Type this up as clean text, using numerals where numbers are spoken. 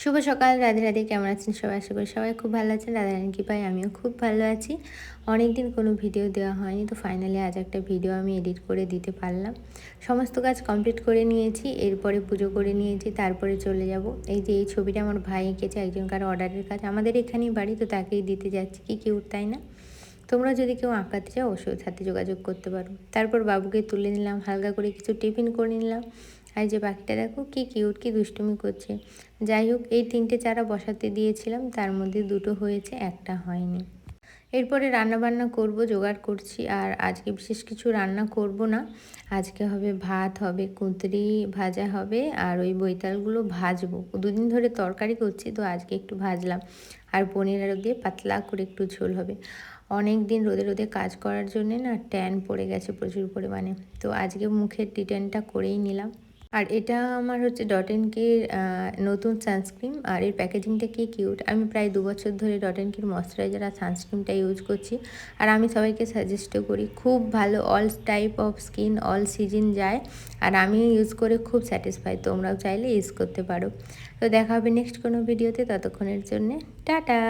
শুভ সকাল, রাধে রাধে। কেমন আছেন সবাই? আশা করি সবাই খুব ভালো আছেন। রাধারানীর কৃপায় আমিও খুব ভালো আছি। অনেকদিন কোনো ভিডিও দেওয়া হয়নি, তো ফাইনালি আজ একটা ভিডিও আমি এডিট করে দিতে পারলাম। সমস্ত কাজ কমপ্লিট করে নিয়েছি, এরপরে পুজো করে নিয়েছি, তারপরে চলে যাব। এই যে এই ছবিটা আমার ভাই এঁকেছে একজনকার অর্ডারের কাজ, আমাদের এখানেই বাড়ি, তো তাকেই দিতে যাচ্ছি। কি কিউট তাই না? তোমরা যদি কেউ আঁকাতে চাও অবশ্যই সাথে যোগাযোগ করতে পারো। তারপর বাবুকে তুলে নিলাম, হালকা করে কিছু টিফিন করে নিলাম। আর যে পাখিটা দেখো কি কিউট, কি দুষ্টুমি করছে। যাই হোক, এই 3টে চারা বসাতে দিয়েছিলাম, তার মধ্যে 2টো হয়েছে, একটা হয়নি। এরপরে রান্নাবান্না করব, জোগাড় করছি। আর আজকে বিশেষ কিছু রান্না করব না। আজকে হবে ভাত, হবে কুঁদরি ভাজা হবে, আর ওই বৈতালগুলো ভাজবো। 2 দিন ধরে তরকারি করছি, তো আজকে একটু ভাজলাম। আর পনির আলু দিয়ে পাতলা করে একটু ঝোল হবে। অনেক দিন রোদে রোদে কাজ করার জন্যে না ট্যান পড়ে গেছে প্রচুর পরিমাণে, তো আজকে মুখের ডিটেনটা করেই নিলাম। আর এটা আমার হচ্ছে ডট এন কির নতুন সানস্ক্রিন, আর এর প্যাকেজিংটা কি কিউট। আমি প্রায় 2 বছর ধরে ডট এন কির ময়শ্চারাইজার আর সানস্ক্রিনটা ইউজ করছি, আর আমি সবাইকে সাজেস্টও করি। খুব ভালো, all type of skin, all season যায়, আর আমি ইউজ করে খুব স্যাটিসফাই। তোমরাও চাইলে ইউজ করতে পারো। তো দেখা হবে নেক্সট কোনো ভিডিওতে, ততক্ষণের জন্যে টাটা।